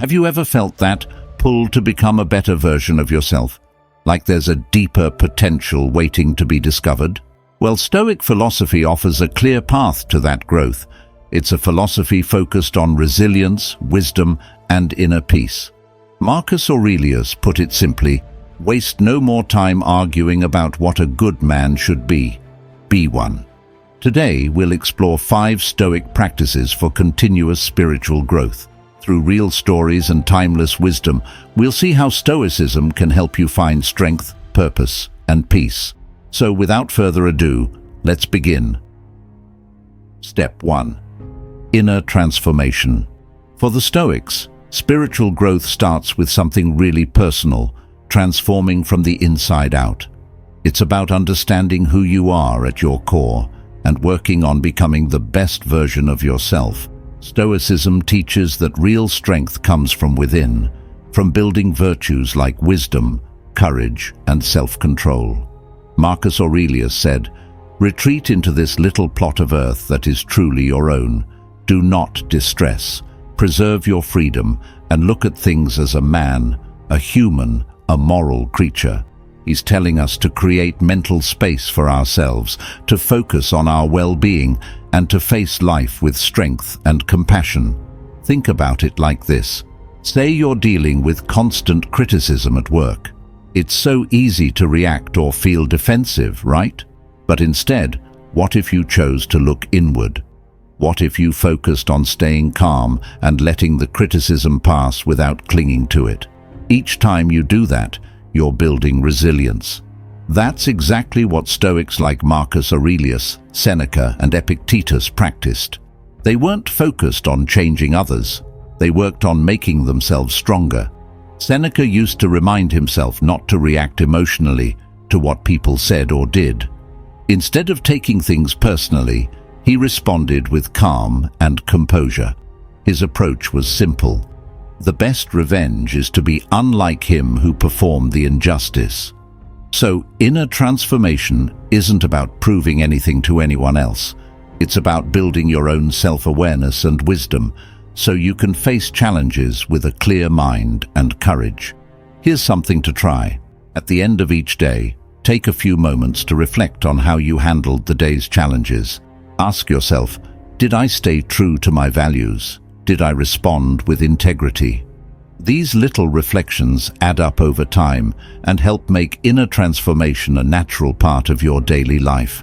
Have you ever felt that pull to become a better version of yourself? Like there's a deeper potential waiting to be discovered? Well, Stoic philosophy offers a clear path to that growth. It's a philosophy focused on resilience, wisdom, and inner peace. Marcus Aurelius put it simply, waste no more time arguing about what a good man should be. Be one. Today, we'll explore 5 Stoic practices for continuous spiritual growth. Through real stories and timeless wisdom, we'll see how Stoicism can help you find strength, purpose, and peace. So without further ado, let's begin. Step 1. Inner transformation. For the Stoics, spiritual growth starts with something really personal, transforming from the inside out. It's about understanding who you are at your core and working on becoming the best version of yourself. Stoicism teaches that real strength comes from within, from building virtues like wisdom, courage, and self-control. Marcus Aurelius said, "Retreat into this little plot of earth that is truly your own. Do not distress. Preserve your freedom and look at things as a man, a human, a moral creature." He's telling us to create mental space for ourselves, to focus on our well-being, and to face life with strength and compassion. Think about it like this. Say you're dealing with constant criticism at work. It's so easy to react or feel defensive, right? But instead, what if you chose to look inward? What if you focused on staying calm and letting the criticism pass without clinging to it? Each time you do that, you're building resilience. That's exactly what Stoics like Marcus Aurelius, Seneca, and Epictetus practiced. They weren't focused on changing others. They worked on making themselves stronger. Seneca used to remind himself not to react emotionally to what people said or did. Instead of taking things personally, he responded with calm and composure. His approach was simple. The best revenge is to be unlike him who performed the injustice. So, inner transformation isn't about proving anything to anyone else. It's about building your own self-awareness and wisdom, so you can face challenges with a clear mind and courage. Here's something to try. At the end of each day, take a few moments to reflect on how you handled the day's challenges. Ask yourself, did I stay true to my values? Did I respond with integrity? These little reflections add up over time and help make inner transformation a natural part of your daily life.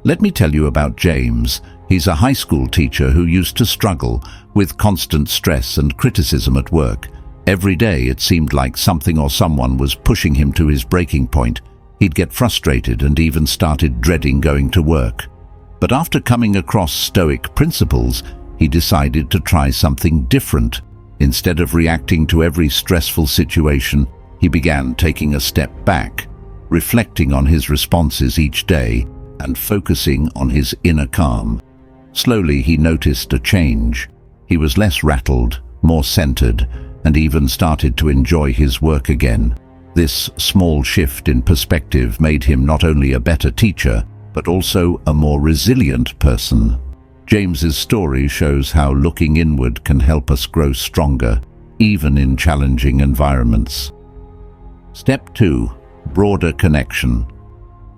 Let me tell you about James. He's a high school teacher who used to struggle with constant stress and criticism at work. Every day it seemed like something or someone was pushing him to his breaking point. He'd get frustrated and even started dreading going to work. But after coming across Stoic principles, he decided to try something different. Instead of reacting to every stressful situation, he began taking a step back, reflecting on his responses each day and focusing on his inner calm. Slowly he noticed a change. He was less rattled, more centered, and even started to enjoy his work again. This small shift in perspective made him not only a better teacher, but also a more resilient person. James's story shows how looking inward can help us grow stronger, even in challenging environments. Step 2. Broader connection.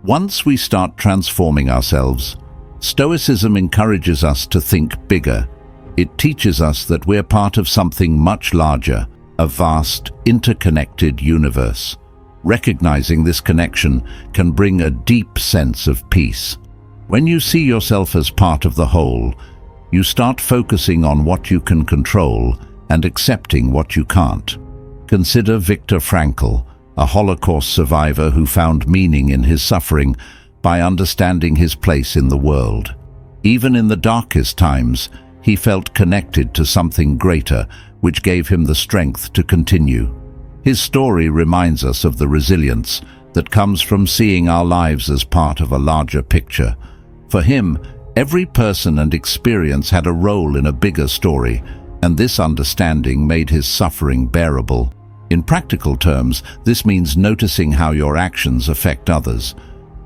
Once we start transforming ourselves, Stoicism encourages us to think bigger. It teaches us that we're part of something much larger, a vast, interconnected universe. Recognizing this connection can bring a deep sense of peace. When you see yourself as part of the whole, you start focusing on what you can control and accepting what you can't. Consider Viktor Frankl, a Holocaust survivor who found meaning in his suffering by understanding his place in the world. Even in the darkest times, he felt connected to something greater, which gave him the strength to continue. His story reminds us of the resilience that comes from seeing our lives as part of a larger picture. For him, every person and experience had a role in a bigger story, and this understanding made his suffering bearable. In practical terms, this means noticing how your actions affect others.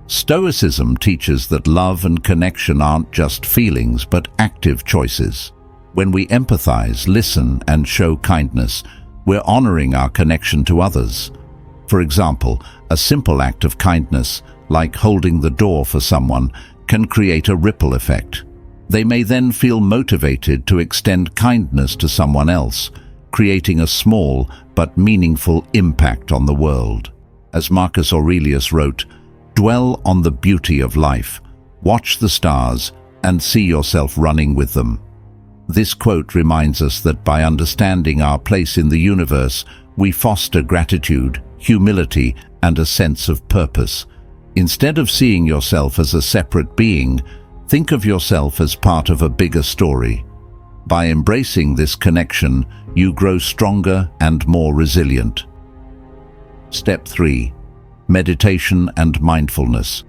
Stoicism teaches that love and connection aren't just feelings, but active choices. When we empathize, listen, and show kindness, we're honoring our connection to others. For example, a simple act of kindness, like holding the door for someone, can create a ripple effect. They may then feel motivated to extend kindness to someone else, creating a small but meaningful impact on the world. As Marcus Aurelius wrote, "Dwell on the beauty of life, watch the stars, and see yourself running with them." This quote reminds us that by understanding our place in the universe, we foster gratitude, humility, and a sense of purpose. Instead of seeing yourself as a separate being, think of yourself as part of a bigger story. By embracing this connection, you grow stronger and more resilient. Step 3. Meditation and mindfulness.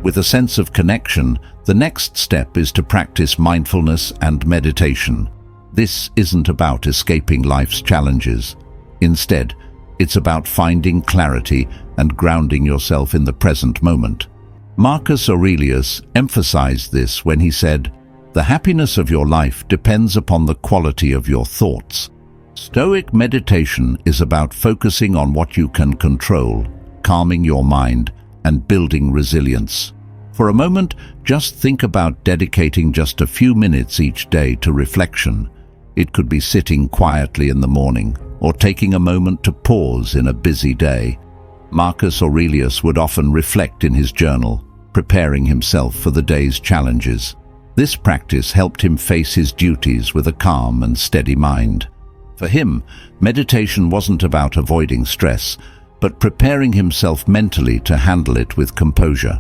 With a sense of connection, the next step is to practice mindfulness and meditation. This isn't about escaping life's challenges. Instead, it's about finding clarity and grounding yourself in the present moment. Marcus Aurelius emphasized this when he said, "The happiness of your life depends upon the quality of your thoughts." Stoic meditation is about focusing on what you can control, calming your mind, and building resilience. For a moment, just think about dedicating just a few minutes each day to reflection. It could be sitting quietly in the morning, or taking a moment to pause in a busy day. Marcus Aurelius would often reflect in his journal, preparing himself for the day's challenges. This practice helped him face his duties with a calm and steady mind. For him, meditation wasn't about avoiding stress, but preparing himself mentally to handle it with composure.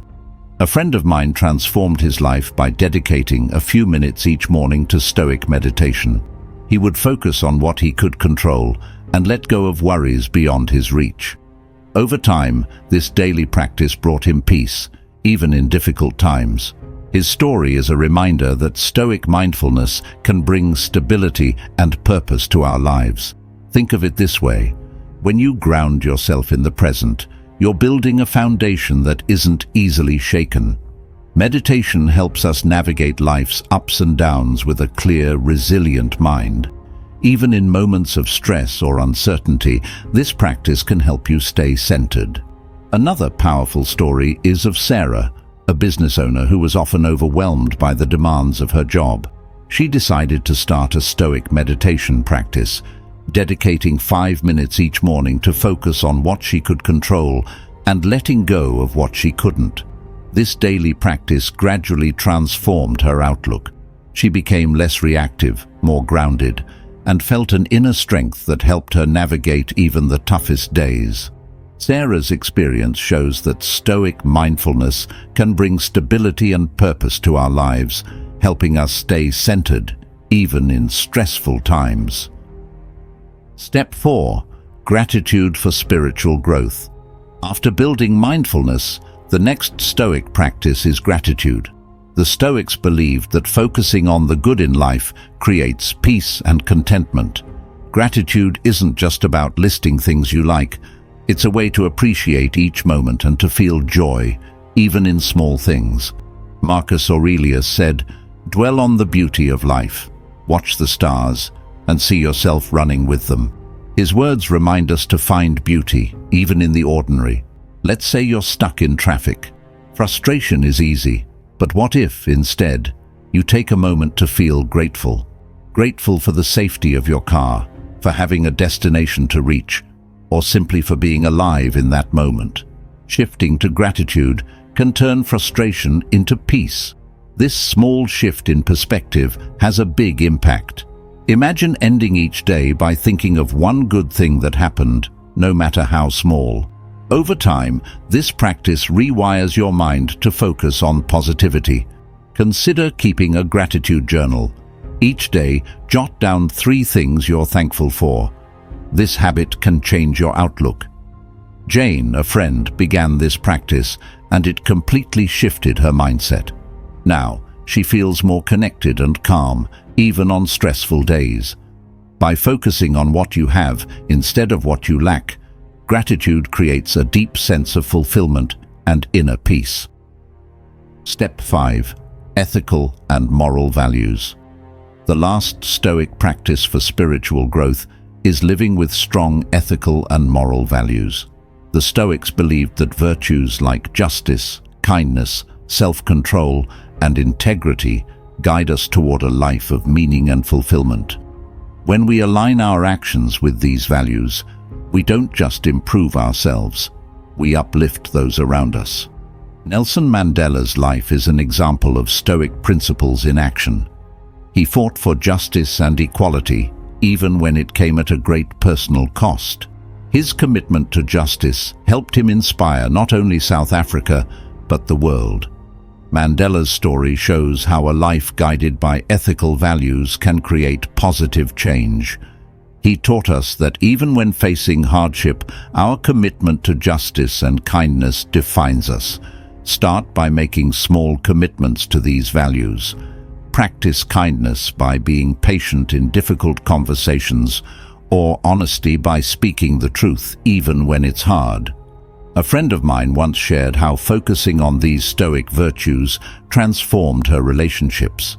A friend of mine transformed his life by dedicating a few minutes each morning to Stoic meditation. He would focus on what he could control and let go of worries beyond his reach. Over time, this daily practice brought him peace, even in difficult times. His story is a reminder that Stoic mindfulness can bring stability and purpose to our lives. Think of it this way: when you ground yourself in the present, you're building a foundation that isn't easily shaken. Meditation helps us navigate life's ups and downs with a clear, resilient mind. Even in moments of stress or uncertainty, this practice can help you stay centered. Another powerful story is of Sarah, a business owner who was often overwhelmed by the demands of her job. She decided to start a Stoic meditation practice, dedicating 5 minutes each morning to focus on what she could control and letting go of what she couldn't. This daily practice gradually transformed her outlook. She became less reactive, more grounded, and felt an inner strength that helped her navigate even the toughest days. Sarah's experience shows that Stoic mindfulness can bring stability and purpose to our lives, helping us stay centered, even in stressful times. Step 4. Gratitude for spiritual growth. After building mindfulness, the next Stoic practice is gratitude. The Stoics believed that focusing on the good in life creates peace and contentment. Gratitude isn't just about listing things you like. It's a way to appreciate each moment and to feel joy, even in small things. Marcus Aurelius said, "Dwell on the beauty of life, watch the stars, and see yourself running with them." His words remind us to find beauty, even in the ordinary. Let's say you're stuck in traffic. Frustration is easy, but what if, instead, you take a moment to feel grateful? Grateful for the safety of your car, for having a destination to reach, or simply for being alive in that moment. Shifting to gratitude can turn frustration into peace. This small shift in perspective has a big impact. Imagine ending each day by thinking of one good thing that happened, no matter how small. Over time, this practice rewires your mind to focus on positivity. Consider keeping a gratitude journal. Each day, jot down 3 things you're thankful for. This habit can change your outlook. Jane, a friend, began this practice, and it completely shifted her mindset. Now, she feels more connected and calm, even on stressful days. By focusing on what you have instead of what you lack, gratitude creates a deep sense of fulfillment and inner peace. Step 5. Ethical and moral values. The last Stoic practice for spiritual growth is living with strong ethical and moral values. The Stoics believed that virtues like justice, kindness, self-control, and integrity guide us toward a life of meaning and fulfillment. When we align our actions with these values, we don't just improve ourselves, we uplift those around us. Nelson Mandela's life is an example of Stoic principles in action. He fought for justice and equality, even when it came at a great personal cost. His commitment to justice helped him inspire not only South Africa, but the world. Mandela's story shows how a life guided by ethical values can create positive change. He taught us that even when facing hardship, our commitment to justice and kindness defines us. Start by making small commitments to these values. Practice kindness by being patient in difficult conversations, or honesty by speaking the truth even when it's hard. A friend of mine once shared how focusing on these Stoic virtues transformed her relationships.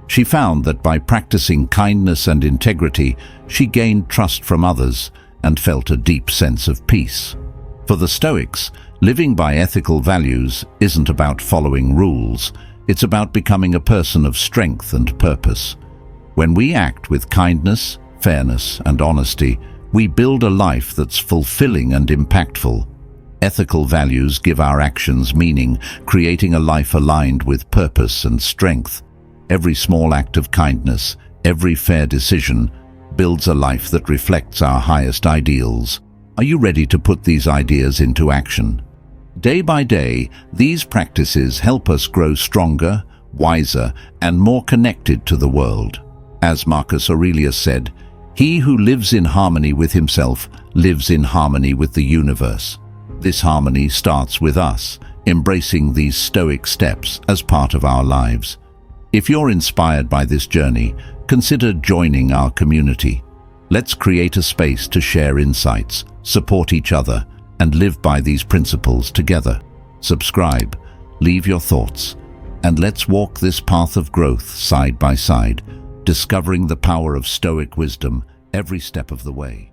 She found that by practicing kindness and integrity, she gained trust from others and felt a deep sense of peace. For the Stoics, living by ethical values isn't about following rules, it's about becoming a person of strength and purpose. When we act with kindness, fairness, and honesty, we build a life that's fulfilling and impactful. Ethical values give our actions meaning, creating a life aligned with purpose and strength. Every small act of kindness, every fair decision, builds a life that reflects our highest ideals. Are you ready to put these ideas into action? Day by day, these practices help us grow stronger, wiser, and more connected to the world. As Marcus Aurelius said, "He who lives in harmony with himself lives in harmony with the universe." This harmony starts with us, embracing these Stoic steps as part of our lives. If you're inspired by this journey, consider joining our community. Let's create a space to share insights, support each other, and live by these principles together. Subscribe, leave your thoughts, and let's walk this path of growth side by side, discovering the power of Stoic wisdom every step of the way.